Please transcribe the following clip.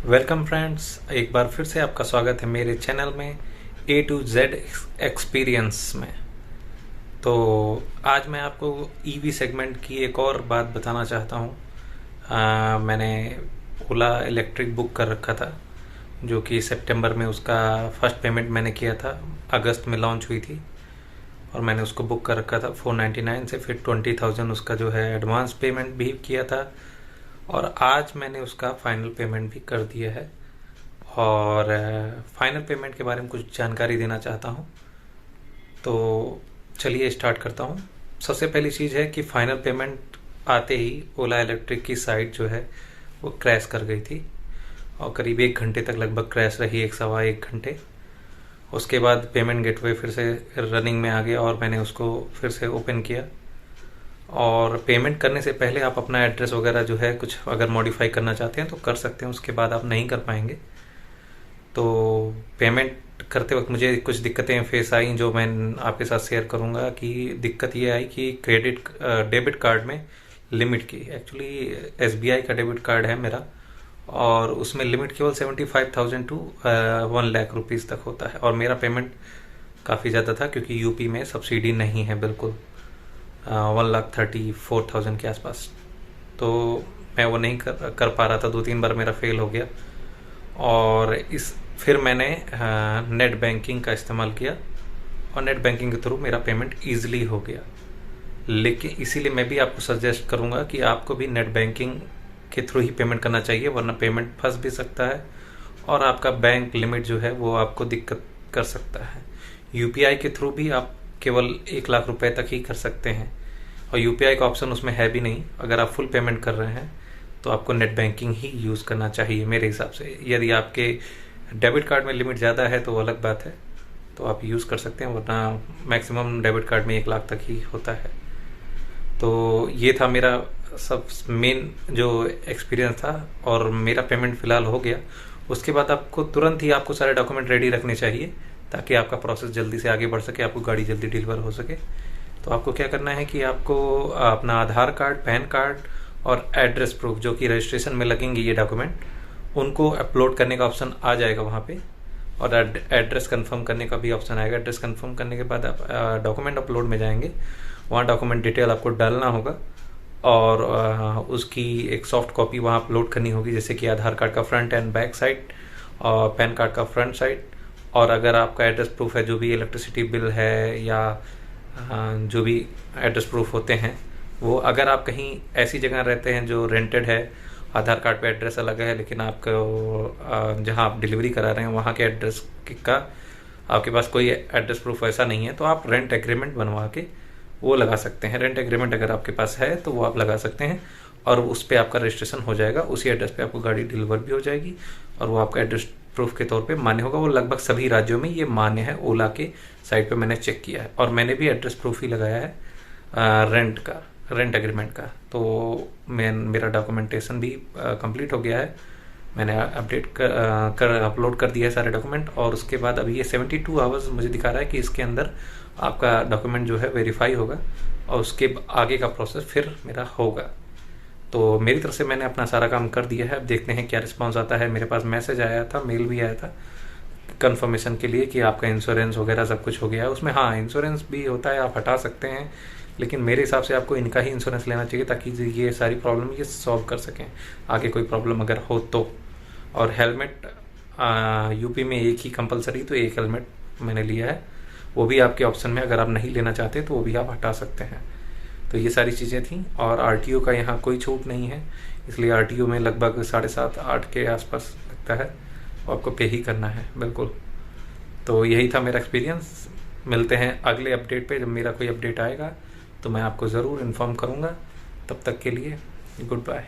Welcome friends, एक बार फिर से आपका स्वागत है मेरे चैनल में A to Z एक्सपीरियंस में। तो आज मैं आपको ईवी सेगमेंट की एक और बात बताना चाहता हूँ। मैंने ओला इलेक्ट्रिक बुक कर रखा था, जो कि सितंबर में उसका फर्स्ट पेमेंट मैंने किया था। अगस्त में लॉन्च हुई थी और मैंने उसको बुक कर रखा था 499 से। फिर 20,000 उसका जो है एडवांस पेमेंट भी किया था और आज मैंने उसका फाइनल पेमेंट भी कर दिया है। और फाइनल पेमेंट के बारे में कुछ जानकारी देना चाहता हूँ। तो चलिए स्टार्ट करता हूँ। सबसे पहली चीज़ है कि फाइनल पेमेंट आते ही ओला इलेक्ट्रिक की साइट जो है वो क्रैश कर गई थी और करीब 1 घंटे तक लगभग क्रैश रही, 1 सवा 1 घंटे। उसके बाद पेमेंट गेटवे फिर से रनिंग में आ गया और मैंने उसको फिर से ओपन किया। और पेमेंट करने से पहले आप अपना एड्रेस वगैरह जो है कुछ अगर मॉडिफाई करना चाहते हैं तो कर सकते हैं, उसके बाद आप नहीं कर पाएंगे। तो पेमेंट करते वक्त मुझे कुछ दिक्कतें फेस आई जो मैं आपके साथ शेयर करूंगा। कि दिक्कत ये आई कि डेबिट कार्ड में लिमिट की, एक्चुअली SBI का डेबिट कार्ड है मेरा और उसमें लिमिट केवल 75,000 टू 1 लाख रुपीज़ तक होता है। और मेरा पेमेंट काफ़ी ज़्यादा था क्योंकि यूपी में सब्सिडी नहीं है बिल्कुल, 1,34,000 के आसपास। तो मैं वो नहीं कर पा रहा था, 2-3 बार मेरा फेल हो गया। और फिर मैंने नेट बैंकिंग का इस्तेमाल किया और नेट बैंकिंग के थ्रू मेरा पेमेंट ईजिली हो गया। लेकिन इसीलिए मैं भी आपको सजेस्ट करूंगा कि आपको भी नेट बैंकिंग के थ्रू ही पेमेंट करना चाहिए, वरना पेमेंट फंस भी सकता है और आपका बैंक लिमिट जो है वो आपको दिक्कत कर सकता है। UPI के थ्रू भी आप केवल 1 लाख रुपए तक ही कर सकते हैं और UPI का ऑप्शन उसमें है भी नहीं। अगर आप फुल पेमेंट कर रहे हैं तो आपको नेट बैंकिंग ही यूज़ करना चाहिए मेरे हिसाब से। यदि आपके डेबिट कार्ड में लिमिट ज़्यादा है तो वो अलग बात है, तो आप यूज़ कर सकते हैं, वरना मैक्सिमम डेबिट कार्ड में 1 लाख तक ही होता है। तो ये था मेरा सब मेन जो एक्सपीरियंस था और मेरा पेमेंट फ़िलहाल हो गया। उसके बाद आपको तुरंत ही आपको सारे डॉक्यूमेंट रेडी रखने चाहिए ताकि आपका प्रोसेस जल्दी से आगे बढ़ सके, आपको गाड़ी जल्दी डिलीवर हो सके। तो आपको क्या करना है कि आपको अपना आधार कार्ड, पैन कार्ड और एड्रेस प्रूफ जो कि रजिस्ट्रेशन में लगेंगे ये डॉक्यूमेंट, उनको अपलोड करने का ऑप्शन आ जाएगा वहाँ पे। और एड्रेस कंफर्म करने का भी ऑप्शन आएगा। एड्रेस कंफर्म करने के बाद आप डॉक्यूमेंट अपलोड में जाएंगे, वहाँ डॉक्यूमेंट डिटेल आपको डालना होगा और उसकी एक सॉफ्ट कॉपी वहाँ अपलोड करनी होगी, जैसे कि आधार कार्ड का फ्रंट एंड बैक साइड और पैन कार्ड का फ्रंट साइड। और अगर आपका एड्रेस प्रूफ है, जो भी इलेक्ट्रिसिटी बिल है या जो भी एड्रेस प्रूफ होते हैं वो, अगर आप कहीं ऐसी जगह रहते हैं जो रेंटेड है, आधार कार्ड पे एड्रेस अलग है लेकिन आपको जहां आप डिलीवरी करा रहे हैं वहां के एड्रेस का आपके पास कोई एड्रेस प्रूफ ऐसा नहीं है, तो आप रेंट एग्रीमेंट बनवा के वो लगा सकते हैं। रेंट एग्रीमेंट अगर आपके पास है तो वो आप लगा सकते हैं और उस पर आपका रजिस्ट्रेशन हो जाएगा। उसी एड्रेस पे आपको गाड़ी डिलीवर भी हो जाएगी और वो आपका एड्रेस प्रूफ के तौर पे मान्य होगा। वो लगभग सभी राज्यों में ये मान्य है, ओला के साइट पे मैंने चेक किया है। और मैंने भी एड्रेस प्रूफ ही लगाया है रेंट एग्रीमेंट का। तो मेरा डॉक्यूमेंटेशन भी कंप्लीट हो गया है। मैंने अपलोड कर दिया है सारे डॉक्यूमेंट और उसके बाद अभी ये 72 आवर्स मुझे दिखा रहा है कि इसके अंदर आपका डॉक्यूमेंट जो है वेरीफाई होगा और उसके आगे का प्रोसेस फिर मेरा होगा। तो मेरी तरफ से मैंने अपना सारा काम कर दिया है। अब देखते हैं क्या रिस्पांस आता है। मेरे पास मैसेज आया था, मेल भी आया था कंफर्मेशन के लिए कि आपका इंश्योरेंस वगैरह सब कुछ हो गया है उसमें। हाँ, इंश्योरेंस भी होता है, आप हटा सकते हैं, लेकिन मेरे हिसाब से आपको इनका ही इंश्योरेंस लेना चाहिए ताकि ये सारी प्रॉब्लम ये सॉल्व कर सकें आगे कोई प्रॉब्लम अगर हो तो। और हेलमेट यूपी में एक ही कंपलसरी, तो एक हेलमेट मैंने लिया है, वो भी आपके ऑप्शन में, अगर आप नहीं लेना चाहते तो वो भी आप हटा सकते हैं। तो ये सारी चीज़ें थी। और RTO का यहाँ कोई छूट नहीं है, इसलिए RTO में लगभग 7.5-8 के आसपास लगता है, और आपको पे ही करना है बिल्कुल। तो यही था मेरा एक्सपीरियंस। मिलते हैं अगले अपडेट पे। जब मेरा कोई अपडेट आएगा तो मैं आपको ज़रूर इन्फॉर्म करूँगा। तब तक के लिए गुड बाय।